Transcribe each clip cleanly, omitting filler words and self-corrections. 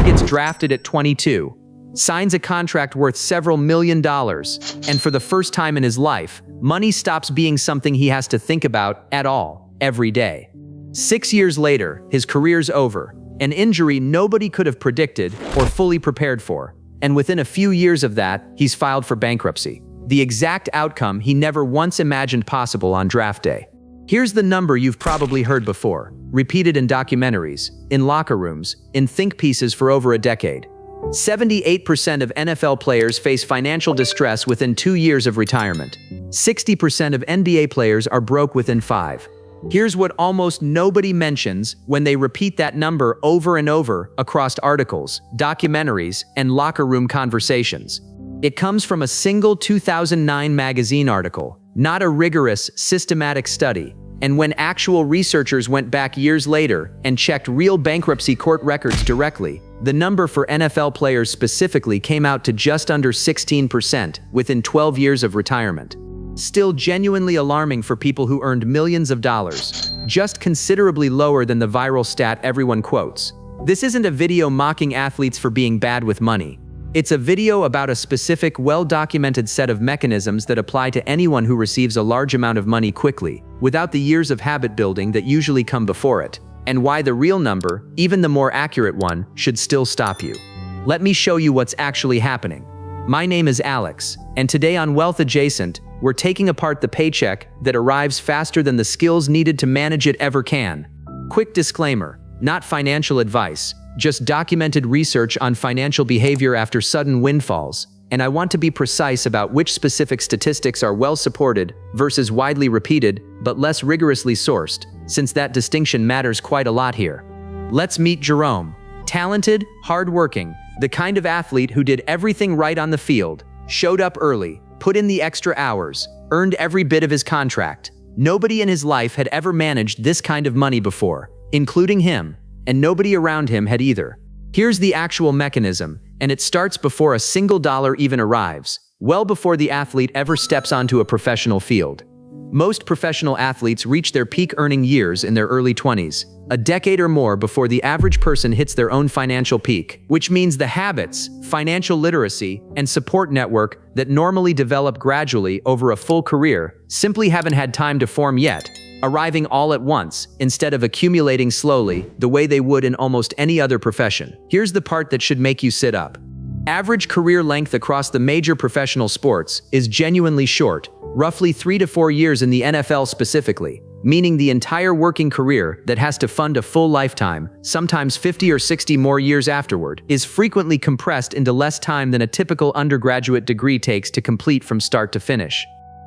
gets drafted at 22, signs a contract worth several $1,000,000, and for the first time in his life, money stops being something he has to think about at all, every day. 6 years later, his career's over, an injury nobody could have predicted or fully prepared for, and within a few years of that, he's filed for bankruptcy. The exact outcome he never once imagined possible on draft day. Here's the number you've probably heard before, repeated in documentaries, in locker rooms, in think pieces for over a decade. 78% of NFL players face financial distress within 2 years of retirement. 60% of NBA players are broke within 5. Here's what almost nobody mentions when they repeat that number over and over across articles, documentaries, and locker room conversations. It comes from a single 2009 magazine article, not a rigorous, systematic study. And when actual researchers went back years later and checked real bankruptcy court records directly, the number for NFL players specifically came out to just under 16% within 12 years of retirement. Still genuinely alarming for people who earned millions of dollars, just considerably lower than the viral stat everyone quotes. This isn't a video mocking athletes for being bad with money. It's a video about a specific, well-documented set of mechanisms that apply to anyone who receives a large amount of money quickly, without the years of habit building that usually come before it, and why the real number, even the more accurate one, should still stop you. Let me show you what's actually happening. My name is Alex, and today on Wealth Adjacent, we're taking apart the paycheck that arrives faster than the skills needed to manage it ever can. Quick disclaimer, not financial advice, just documented research on financial behavior after sudden windfalls, and I want to be precise about which specific statistics are well supported versus widely repeated but less rigorously sourced, since that distinction matters quite a lot here. Let's meet Jerome. Talented, hardworking, the kind of athlete who did everything right on the field, showed up early, put in the extra hours, earned every bit of his contract. Nobody in his life had ever managed this kind of money before, including him, and nobody around him had either. Here's the actual mechanism, and it starts before a single dollar even arrives, well before the athlete ever steps onto a professional field. Most professional athletes reach their peak earning years in their early 20s, a decade or more before the average person hits their own financial peak, which means the habits, financial literacy, and support network that normally develop gradually over a full career simply haven't had time to form yet, arriving all at once instead of accumulating slowly the way they would in almost any other profession. Here's the part that should make you sit up. Average career length across the major professional sports is genuinely short, roughly 3 to 4 years in the NFL specifically, meaning the entire working career that has to fund a full lifetime, sometimes 50 or 60 more years afterward, is frequently compressed into less time than a typical undergraduate degree takes to complete from start to finish.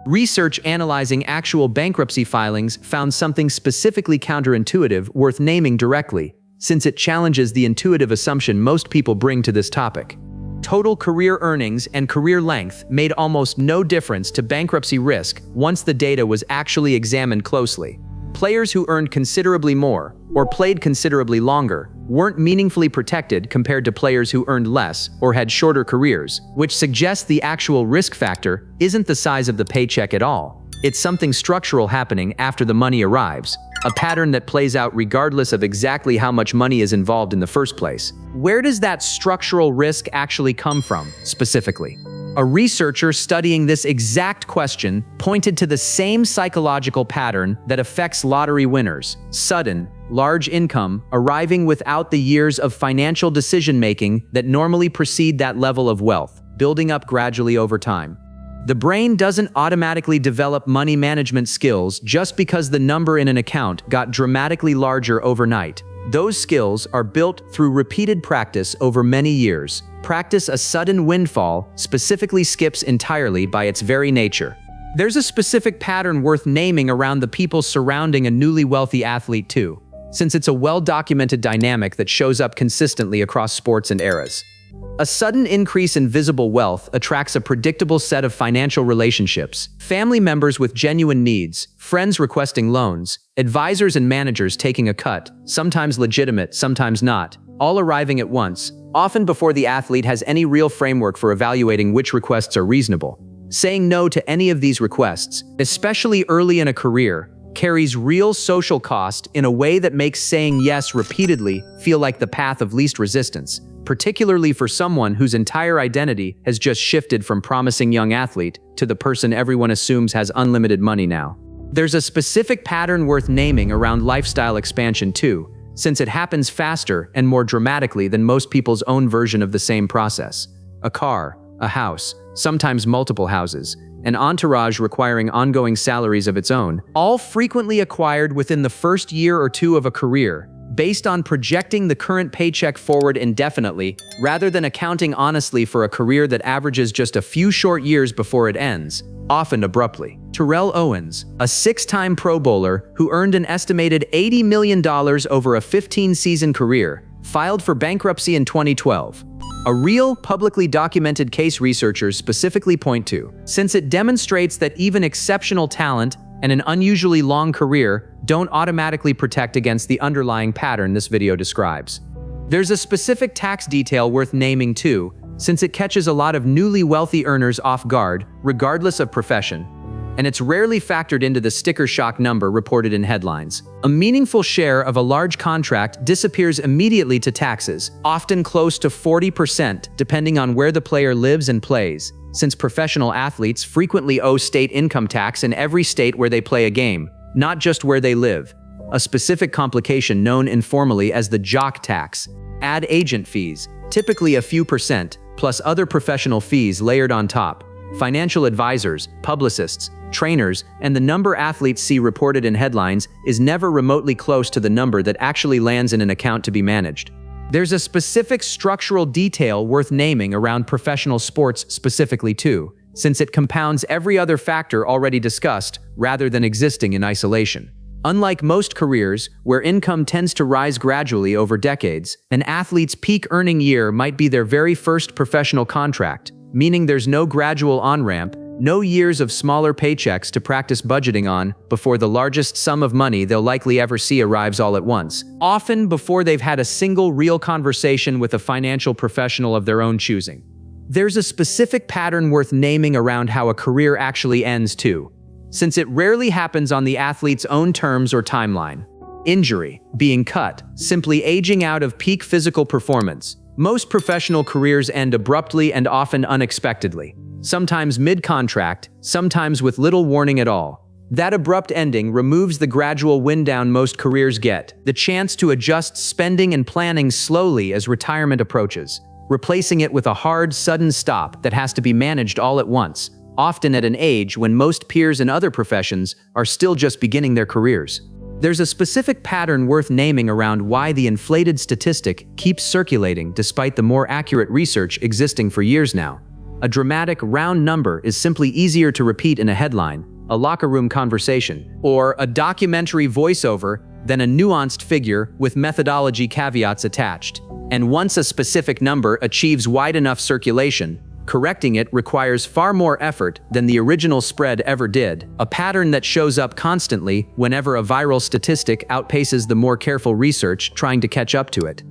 Research analyzing actual bankruptcy filings found something specifically counterintuitive worth naming directly, since it challenges the intuitive assumption most people bring to this topic. Total career earnings and career length made almost no difference to bankruptcy risk once the data was actually examined closely. Players who earned considerably more, or played considerably longer, weren't meaningfully protected compared to players who earned less or had shorter careers, which suggests the actual risk factor isn't the size of the paycheck at all. It's something structural happening after the money arrives, a pattern that plays out regardless of exactly how much money is involved in the first place. Where does that structural risk actually come from, specifically? A researcher studying this exact question pointed to the same psychological pattern that affects lottery winners: sudden, large income arriving without the years of financial decision-making that normally precede that level of wealth, building up gradually over time. The brain doesn't automatically develop money management skills just because the number in an account got dramatically larger overnight. Those skills are built through repeated practice over many years. Practice a sudden windfall specifically skips entirely by its very nature. There's a specific pattern worth naming around the people surrounding a newly wealthy athlete too, since it's a well-documented dynamic that shows up consistently across sports and eras. A sudden increase in visible wealth attracts a predictable set of financial relationships: family members with genuine needs, friends requesting loans, advisors and managers taking a cut, sometimes legitimate, sometimes not, all arriving at once, often before the athlete has any real framework for evaluating which requests are reasonable. Saying no to any of these requests, especially early in a career, carries real social cost in a way that makes saying yes repeatedly feel like the path of least resistance, particularly for someone whose entire identity has just shifted from promising young athlete to the person everyone assumes has unlimited money now. There's a specific pattern worth naming around lifestyle expansion too, since it happens faster and more dramatically than most people's own version of the same process. A car, a house, sometimes multiple houses, an entourage requiring ongoing salaries of its own, all frequently acquired within the first year or two of a career, based on projecting the current paycheck forward indefinitely, rather than accounting honestly for a career that averages just a few short years before it ends, often abruptly. Terrell Owens, a 6-time Pro Bowler who earned an estimated $80 million over a 15-season career, filed for bankruptcy in 2012. A real, publicly documented case researchers specifically point to, since it demonstrates that even exceptional talent and an unusually long career don't automatically protect against the underlying pattern this video describes. There's a specific tax detail worth naming too, since it catches a lot of newly wealthy earners off guard, regardless of profession, and it's rarely factored into the sticker shock number reported in headlines. A meaningful share of a large contract disappears immediately to taxes, often close to 40% depending on where the player lives and plays, since professional athletes frequently owe state income tax in every state where they play a game, not just where they live. A specific complication known informally as the jock tax. Add agent fees, typically a few percent, plus other professional fees layered on top. Financial advisors, publicists, trainers, and the number athletes see reported in headlines is never remotely close to the number that actually lands in an account to be managed. There's a specific structural detail worth naming around professional sports specifically too, since it compounds every other factor already discussed rather than existing in isolation. Unlike most careers, where income tends to rise gradually over decades, an athlete's peak earning year might be their very first professional contract, meaning there's no gradual on-ramp, no years of smaller paychecks to practice budgeting on before the largest sum of money they'll likely ever see arrives all at once, often before they've had a single real conversation with a financial professional of their own choosing. There's a specific pattern worth naming around how a career actually ends too, since it rarely happens on the athlete's own terms or timeline. Injury, being cut, simply aging out of peak physical performance. Most professional careers end abruptly and often unexpectedly, sometimes mid-contract, sometimes with little warning at all. That abrupt ending removes the gradual wind down most careers get, the chance to adjust spending and planning slowly as retirement approaches, replacing it with a hard, sudden stop that has to be managed all at once, often at an age when most peers in other professions are still just beginning their careers. There's a specific pattern worth naming around why the inflated statistic keeps circulating despite the more accurate research existing for years now. A dramatic, round number is simply easier to repeat in a headline, a locker room conversation, or a documentary voiceover than a nuanced figure with methodology caveats attached. And once a specific number achieves wide enough circulation, correcting it requires far more effort than the original spread ever did, a pattern that shows up constantly whenever a viral statistic outpaces the more careful research trying to catch up to it.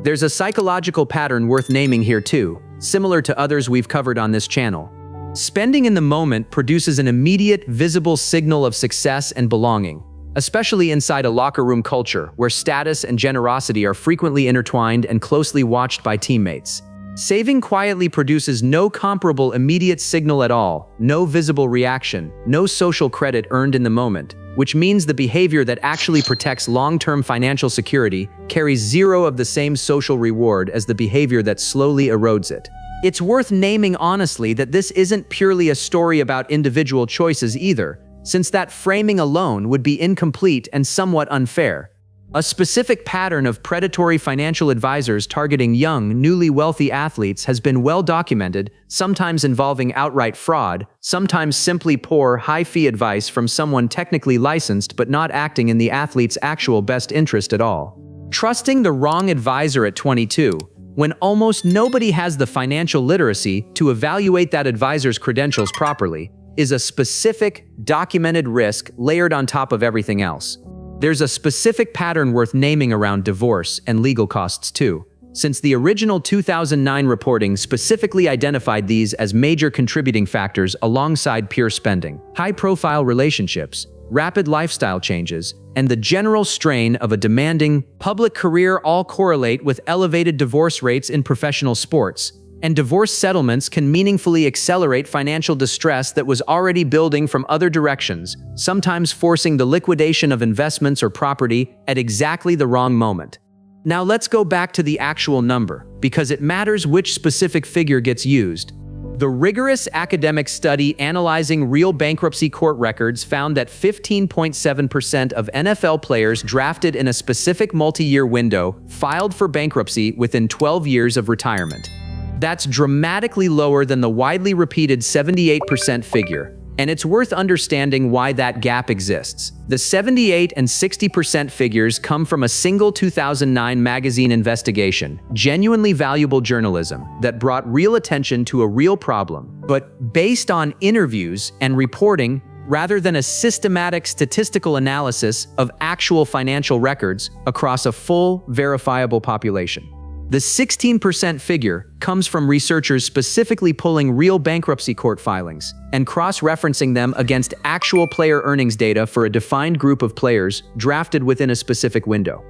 There's a psychological pattern worth naming here too, similar to others we've covered on this channel. Spending in the moment produces an immediate, visible signal of success and belonging, especially inside a locker room culture where status and generosity are frequently intertwined and closely watched by teammates. Saving quietly produces no comparable immediate signal at all, no visible reaction, no social credit earned in the moment, which means the behavior that actually protects long-term financial security carries zero of the same social reward as the behavior that slowly erodes it. It's worth naming honestly that this isn't purely a story about individual choices either, since that framing alone would be incomplete and somewhat unfair. A specific pattern of predatory financial advisors targeting young, newly wealthy athletes has been well documented, sometimes involving outright fraud, sometimes simply poor, high-fee advice from someone technically licensed but not acting in the athlete's actual best interest at all. Trusting the wrong advisor at 22, when almost nobody has the financial literacy to evaluate that advisor's credentials properly, is a specific, documented risk layered on top of everything else. There's a specific pattern worth naming around divorce and legal costs too, since the original 2009 reporting specifically identified these as major contributing factors alongside pure spending. High-profile relationships, rapid lifestyle changes, and the general strain of a demanding public career all correlate with elevated divorce rates in professional sports, and divorce settlements can meaningfully accelerate financial distress that was already building from other directions, sometimes forcing the liquidation of investments or property at exactly the wrong moment. Now let's go back to the actual number, because it matters which specific figure gets used. The rigorous academic study analyzing real bankruptcy court records found that 15.7% of NFL players drafted in a specific multi-year window filed for bankruptcy within 12 years of retirement. That's dramatically lower than the widely repeated 78% figure, and it's worth understanding why that gap exists. The 78 and 60% figures come from a single 2009 magazine investigation, genuinely valuable journalism that brought real attention to a real problem, but based on interviews and reporting rather than a systematic statistical analysis of actual financial records across a full, verifiable population. The 16% figure comes from researchers specifically pulling real bankruptcy court filings and cross-referencing them against actual player earnings data for a defined group of players drafted within a specific window.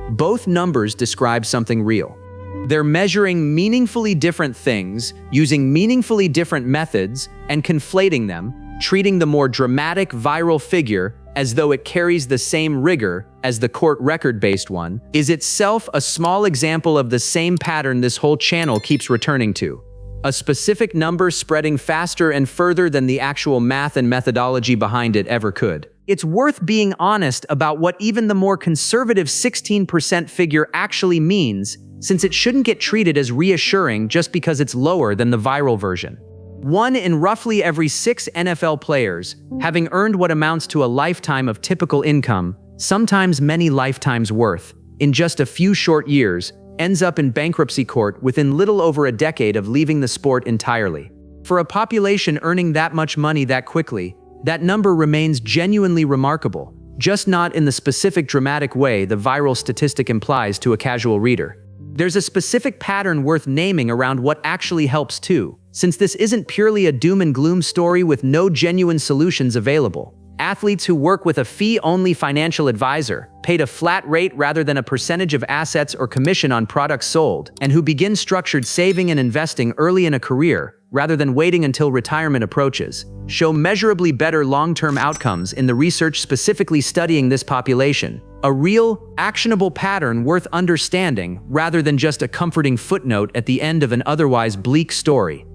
Both numbers describe something real. They're measuring meaningfully different things, using meaningfully different methods, and conflating them, treating the more dramatic viral figure as though it carries the same rigor as the court record-based one, is itself a small example of the same pattern this whole channel keeps returning to. A specific number spreading faster and further than the actual math and methodology behind it ever could. It's worth being honest about what even the more conservative 16% figure actually means, since it shouldn't get treated as reassuring just because it's lower than the viral version. 1 in roughly every 6 NFL players, having earned what amounts to a lifetime of typical income, sometimes many lifetimes' worth, in just a few short years, ends up in bankruptcy court within little over a decade of leaving the sport entirely. For a population earning that much money that quickly, that number remains genuinely remarkable, just not in the specific dramatic way the viral statistic implies to a casual reader. There's a specific pattern worth naming around what actually helps too, since this isn't purely a doom and gloom story with no genuine solutions available. Athletes who work with a fee-only financial advisor, paid a flat rate rather than a percentage of assets or commission on products sold, and who begin structured saving and investing early in a career, rather than waiting until retirement approaches, show measurably better long-term outcomes in the research specifically studying this population. A real, actionable pattern worth understanding rather than just a comforting footnote at the end of an otherwise bleak story.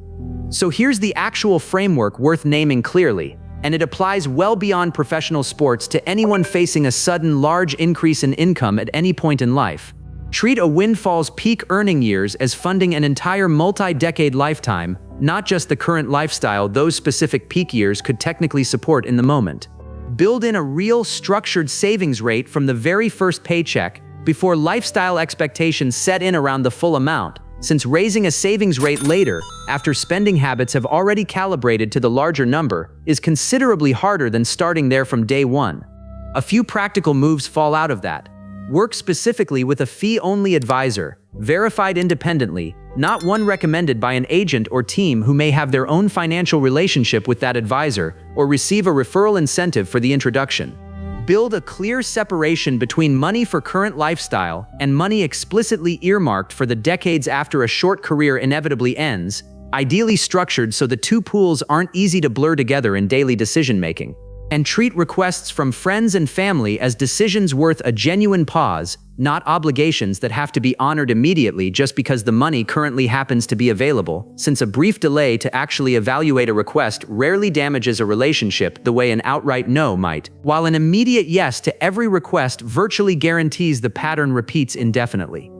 So here's the actual framework worth naming clearly, and it applies well beyond professional sports to anyone facing a sudden large increase in income at any point in life. Treat a windfall's peak earning years as funding an entire multi-decade lifetime, not just the current lifestyle those specific peak years could technically support in the moment. Build in a real structured savings rate from the very first paycheck before lifestyle expectations set in around the full amount, since raising a savings rate later, after spending habits have already calibrated to the larger number, is considerably harder than starting there from day one. A few practical moves fall out of that. Work specifically with a fee-only advisor, verified independently, not one recommended by an agent or team who may have their own financial relationship with that advisor or receive a referral incentive for the introduction. Build a clear separation between money for current lifestyle and money explicitly earmarked for the decades after a short career inevitably ends, ideally structured so the two pools aren't easy to blur together in daily decision-making. And treat requests from friends and family as decisions worth a genuine pause, not obligations that have to be honored immediately just because the money currently happens to be available, since a brief delay to actually evaluate a request rarely damages a relationship the way an outright no might, while an immediate yes to every request virtually guarantees the pattern repeats indefinitely.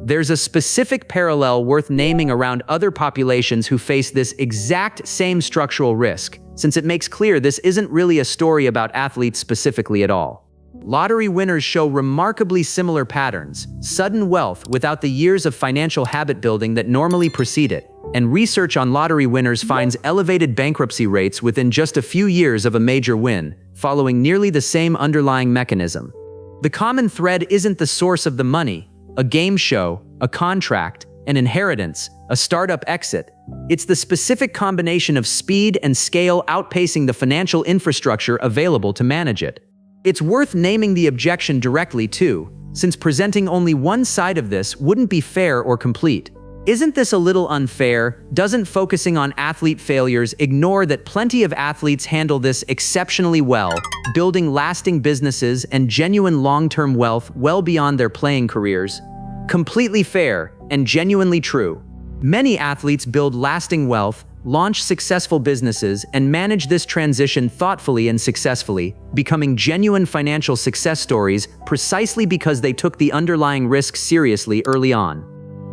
There's a specific parallel worth naming around other populations who face this exact same structural risk, since it makes clear this isn't really a story about athletes specifically at all. Lottery winners show remarkably similar patterns: sudden wealth without the years of financial habit building that normally precede it, and research on lottery winners finds elevated bankruptcy rates within just a few years of a major win, following nearly the same underlying mechanism. The common thread isn't the source of the money, a game show, a contract, an inheritance, a startup exit. It's the specific combination of speed and scale outpacing the financial infrastructure available to manage it. It's worth naming the objection directly too, since presenting only one side of this wouldn't be fair or complete. Isn't this a little unfair? Doesn't focusing on athlete failures ignore that plenty of athletes handle this exceptionally well, building lasting businesses and genuine long-term wealth well beyond their playing careers? Completely fair and genuinely true. Many athletes build lasting wealth, launch successful businesses, and manage this transition thoughtfully and successfully, becoming genuine financial success stories precisely because they took the underlying risks seriously early on.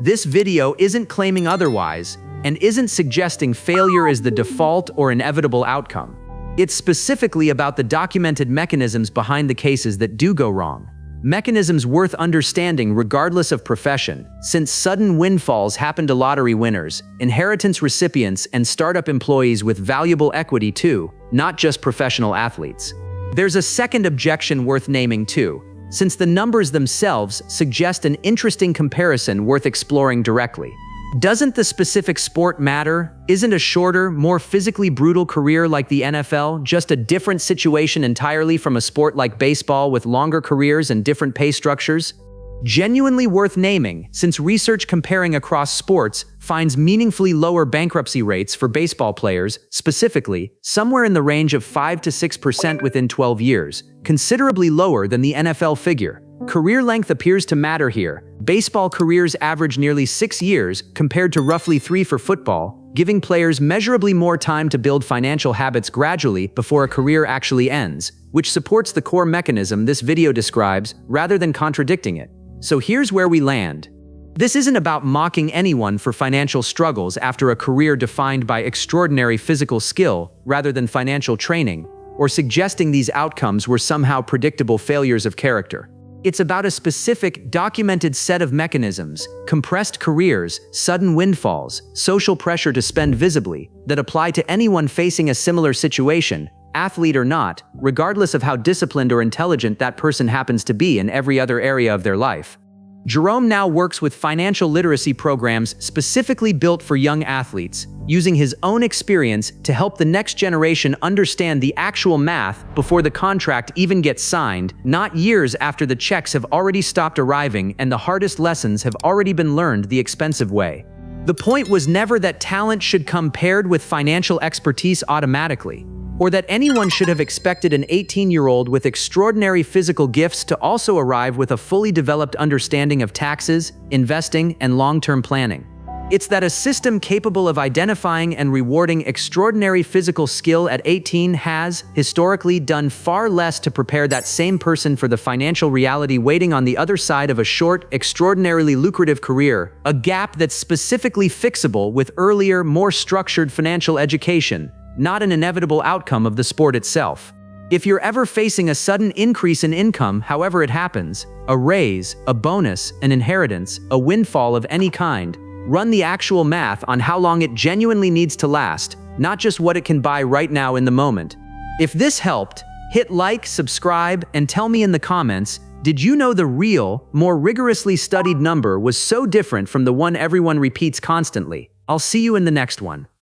This video isn't claiming otherwise, and isn't suggesting failure is the default or inevitable outcome. It's specifically about the documented mechanisms behind the cases that do go wrong. Mechanisms worth understanding regardless of profession, since sudden windfalls happen to lottery winners, inheritance recipients, and startup employees with valuable equity too, not just professional athletes. There's a second objection worth naming too, since the numbers themselves suggest an interesting comparison worth exploring directly. Doesn't the specific sport matter? Isn't a shorter, more physically brutal career like the NFL just a different situation entirely from a sport like baseball with longer careers and different pay structures? Genuinely worth naming, since research comparing across sports finds meaningfully lower bankruptcy rates for baseball players, specifically, somewhere in the range of 5 to 6% within 12 years, considerably lower than the NFL figure. Career length appears to matter here. Baseball careers average nearly 6 years compared to roughly 3 for football, giving players measurably more time to build financial habits gradually before a career actually ends, which supports the core mechanism this video describes rather than contradicting it. So here's where we land. This isn't about mocking anyone for financial struggles after a career defined by extraordinary physical skill rather than financial training, or suggesting these outcomes were somehow predictable failures of character. It's about a specific, documented set of mechanisms, compressed careers, sudden windfalls, social pressure to spend visibly, that apply to anyone facing a similar situation, athlete or not, regardless of how disciplined or intelligent that person happens to be in every other area of their life. Jerome now works with financial literacy programs specifically built for young athletes, using his own experience to help the next generation understand the actual math before the contract even gets signed, not years after the checks have already stopped arriving and the hardest lessons have already been learned the expensive way. The point was never that talent should come paired with financial expertise automatically, or that anyone should have expected an 18-year-old with extraordinary physical gifts to also arrive with a fully developed understanding of taxes, investing, and long-term planning. It's that a system capable of identifying and rewarding extraordinary physical skill at 18 has, historically, done far less to prepare that same person for the financial reality waiting on the other side of a short, extraordinarily lucrative career, a gap that's specifically fixable with earlier, more structured financial education, not an inevitable outcome of the sport itself. If you're ever facing a sudden increase in income, however it happens, a raise, a bonus, an inheritance, a windfall of any kind, run the actual math on how long it genuinely needs to last, not just what it can buy right now in the moment. If this helped, hit like, subscribe, and tell me in the comments, did you know the real, more rigorously studied number was so different from the one everyone repeats constantly? I'll see you in the next one.